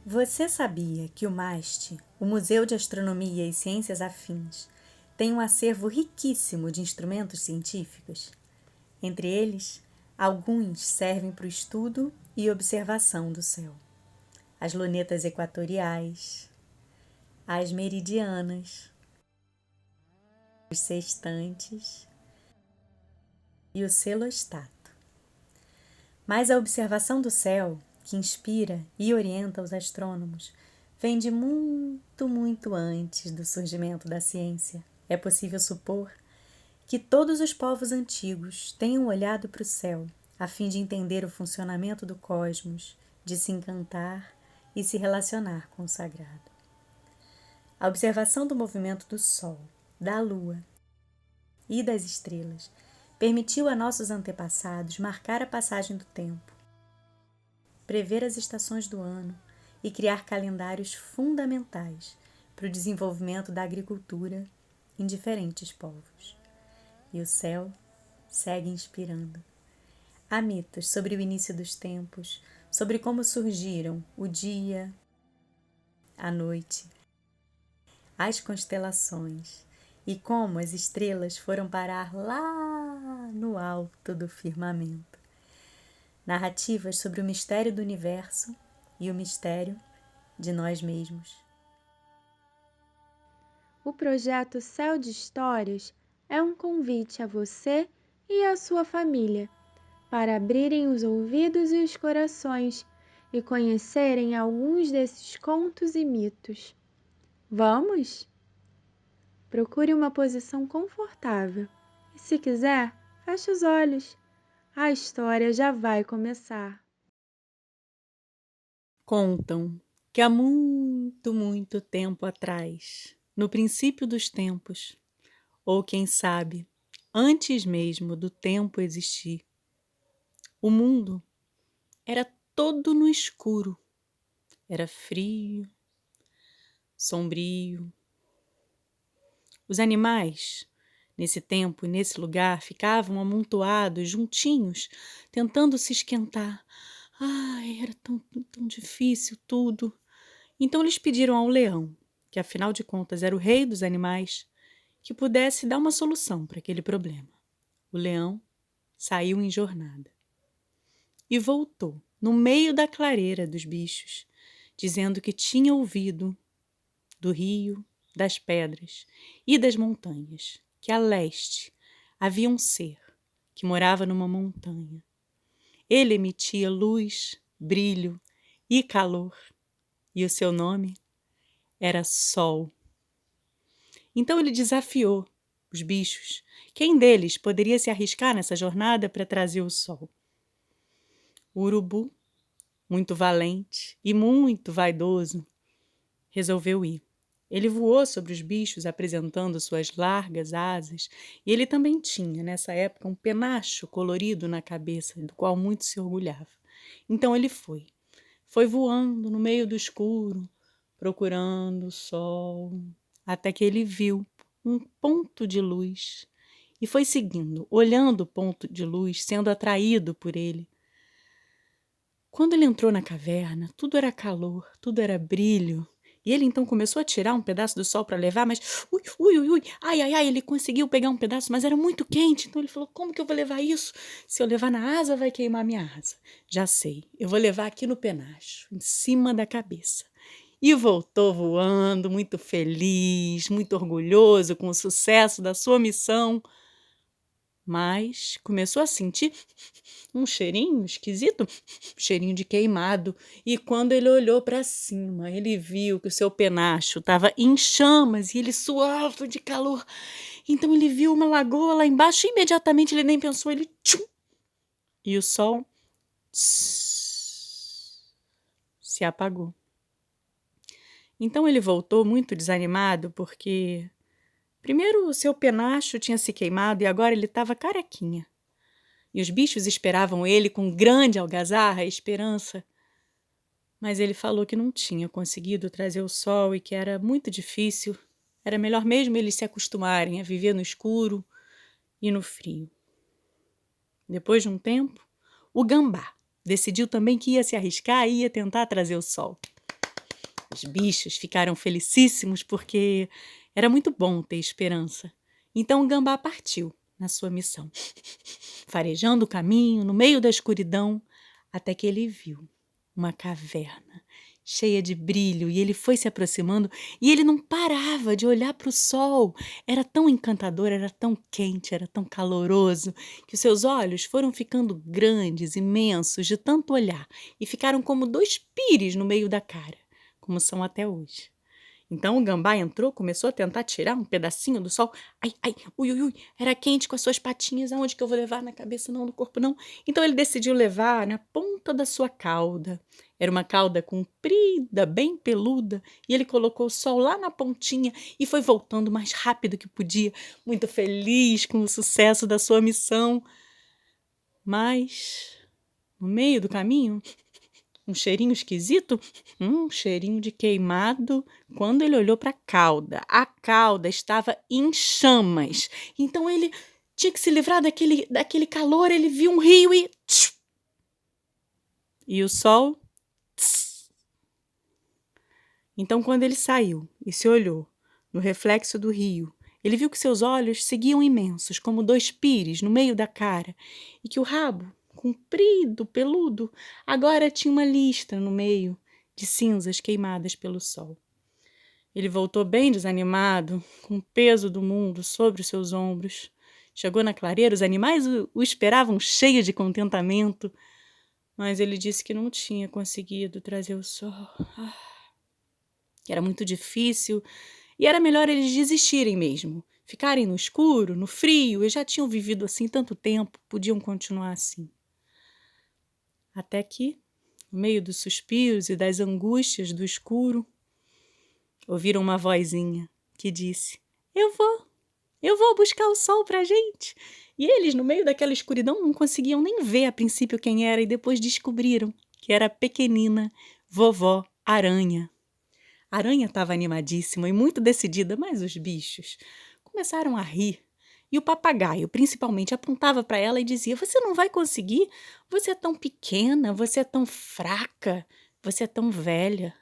Você sabia que o MAST, o Museu de Astronomia e Ciências Afins, tem um acervo riquíssimo de instrumentos científicos? Entre eles, alguns servem para o estudo e observação do céu. As lunetas equatoriais, as meridianas, os sextantes e o celostato. Mas a observação do céu, que inspira e orienta os astrônomos, vem de muito antes do surgimento da ciência. É possível supor que todos os povos antigos tenham olhado para o céu a fim de entender o funcionamento do cosmos, de se encantar e se relacionar com o sagrado. A observação do movimento do Sol, da Lua e das estrelas permitiu a nossos antepassados marcar a passagem do tempo, prever as estações do ano e criar calendários fundamentais para o desenvolvimento da agricultura em diferentes povos. E o céu segue inspirando. Há mitos sobre o início dos tempos, sobre como surgiram o dia, a noite, as constelações e como as estrelas foram parar lá no alto do firmamento. Narrativas sobre o mistério do universo e o mistério de nós mesmos. O projeto Céu de Histórias é um convite a você e a sua família para abrirem os ouvidos e os corações e conhecerem alguns desses contos e mitos. Vamos? Procure uma posição confortável e, se quiser, feche os olhos. A história já vai começar. Contam que há muito tempo atrás, no princípio dos tempos, ou quem sabe, antes mesmo do tempo existir, o mundo era todo no escuro, era frio, sombrio. Os animais, nesse tempo e nesse lugar, ficavam amontoados, juntinhos, tentando se esquentar. Ai, era tão difícil tudo. Então eles pediram ao leão, que afinal de contas era o rei dos animais, que pudesse dar uma solução para aquele problema. O leão saiu em jornada e voltou no meio da clareira dos bichos, dizendo que tinha ouvido do rio, das pedras e das montanhas, que a leste havia um ser que morava numa montanha. Ele emitia luz, brilho e calor, e o seu nome era Sol. Então ele desafiou os bichos. Quem deles poderia se arriscar nessa jornada para trazer o sol? O urubu, muito valente e muito vaidoso, resolveu ir. Ele voou sobre os bichos apresentando suas largas asas e ele também tinha, nessa época, um penacho colorido na cabeça, do qual muito se orgulhava. Então ele foi. Foi voando no meio do escuro, procurando o sol, até que ele viu um ponto de luz e foi seguindo, olhando o ponto de luz, sendo atraído por ele. Quando ele entrou na caverna, tudo era calor, tudo era brilho. E ele então começou a tirar um pedaço do sol para levar, mas ai, ele conseguiu pegar um pedaço, mas era muito quente. Então ele falou, como que eu vou levar isso? Se eu levar na asa, vai queimar minha asa. Já sei, eu vou levar aqui no penacho, em cima da cabeça. E voltou voando, muito feliz, muito orgulhoso com o sucesso da sua missão. Mas começou a sentir um cheirinho esquisito, cheirinho de queimado. E quando ele olhou para cima, ele viu que o seu penacho estava em chamas e ele suava de calor. Então ele viu uma lagoa lá embaixo e imediatamente ele nem pensou, ele tchum, e o sol se apagou. Então ele voltou muito desanimado porque primeiro o seu penacho tinha se queimado e agora ele estava carequinha. E os bichos esperavam ele com grande algazarra e esperança. Mas ele falou que não tinha conseguido trazer o sol e que era muito difícil. Era melhor mesmo eles se acostumarem a viver no escuro e no frio. Depois de um tempo, o gambá decidiu também que ia se arriscar e ia tentar trazer o sol. Os bichos ficaram felicíssimos porque era muito bom ter esperança. Então o gambá partiu na sua missão, farejando o caminho no meio da escuridão, até que ele viu uma caverna cheia de brilho, e ele foi se aproximando e ele não parava de olhar para o sol. Era tão encantador, era tão quente, era tão caloroso, que os seus olhos foram ficando grandes, imensos, de tanto olhar, e ficaram como dois pires no meio da cara, como são até hoje. Então o gambá entrou, começou a tentar tirar um pedacinho do sol. Ai, ai, ui, ui, ui, era quente com as suas patinhas. Aonde que eu vou levar? Na cabeça não, no corpo não. Então ele decidiu levar na ponta da sua cauda. Era uma cauda comprida, bem peluda, e ele colocou o sol lá na pontinha e foi voltando o mais rápido que podia, muito feliz com o sucesso da sua missão. Mas, no meio do caminho, um cheirinho esquisito, um cheirinho de queimado. Quando ele olhou para a cauda estava em chamas. Então ele tinha que se livrar daquele calor. Ele viu um rio e... Tsh! E o sol... Tss! Então quando ele saiu e se olhou no reflexo do rio, ele viu que seus olhos seguiam imensos, como dois pires no meio da cara, e que o rabo, comprido, peludo, agora tinha uma listra no meio de cinzas queimadas pelo sol. Ele voltou bem desanimado, com o peso do mundo sobre os seus ombros. Chegou na clareira, os animais o esperavam cheios de contentamento, mas ele disse que não tinha conseguido trazer o sol. Que era muito difícil e era melhor eles desistirem mesmo. Ficarem no escuro, no frio, eles já tinham vivido assim tanto tempo, podiam continuar assim. Até que, no meio dos suspiros e das angústias do escuro, ouviram uma vozinha que disse: eu vou buscar o sol pra gente. E eles, no meio daquela escuridão, não conseguiam nem ver a princípio quem era, e depois descobriram que era a pequenina vovó Aranha. A aranha estava animadíssima e muito decidida, mas os bichos começaram a rir. E o papagaio, principalmente, apontava para ela e dizia: você não vai conseguir? Você é tão pequena, você é tão fraca, você é tão velha.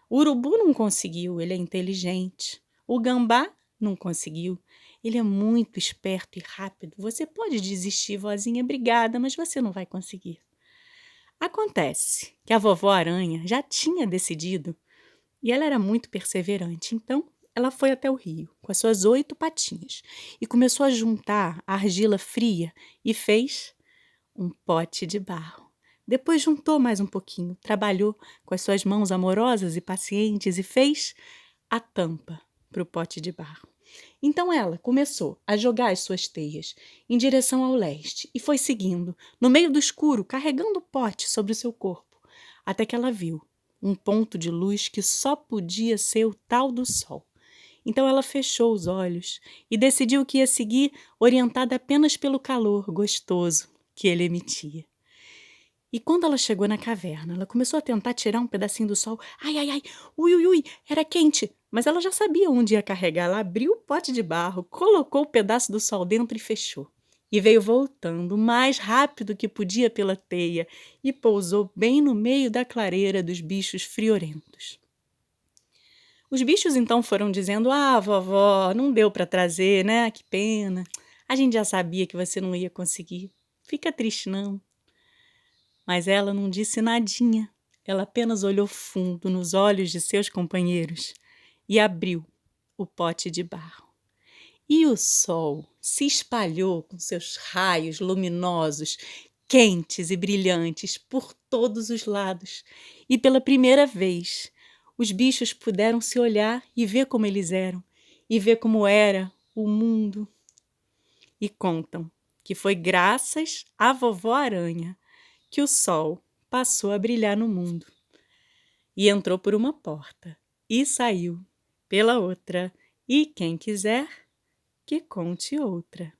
O urubu não conseguiu, ele é inteligente. O gambá não conseguiu, ele é muito esperto e rápido. Você pode desistir, vozinha, obrigada, mas você não vai conseguir. Acontece que a vovó aranha já tinha decidido e ela era muito perseverante, então ela foi até o rio com as suas 8 patinhas e começou a juntar a argila fria e fez um pote de barro. Depois juntou mais um pouquinho, trabalhou com as suas mãos amorosas e pacientes e fez a tampa para o pote de barro. Então ela começou a jogar as suas teias em direção ao leste e foi seguindo, no meio do escuro, carregando o pote sobre o seu corpo, até que ela viu um ponto de luz que só podia ser o tal do sol. Então ela fechou os olhos e decidiu que ia seguir orientada apenas pelo calor gostoso que ele emitia. E quando ela chegou na caverna, ela começou a tentar tirar um pedacinho do sol. Ai, ai, ai, ui, ui, ui, era quente. Mas ela já sabia onde ia carregar. Ela abriu o pote de barro, colocou o pedaço do sol dentro e fechou. E veio voltando o mais rápido que podia pela teia e pousou bem no meio da clareira dos bichos friorentos. Os bichos então foram dizendo: ah, vovó, não deu para trazer, né? Que pena. A gente já sabia que você não ia conseguir. Fica triste, não. Mas ela não disse nadinha. Ela apenas olhou fundo nos olhos de seus companheiros e abriu o pote de barro. E o sol se espalhou com seus raios luminosos, quentes e brilhantes por todos os lados. E pela primeira vez, os bichos puderam se olhar e ver como eles eram, e ver como era o mundo. E contam que foi graças à vovó aranha que o sol passou a brilhar no mundo. E entrou por uma porta e saiu pela outra. E quem quiser, que conte outra.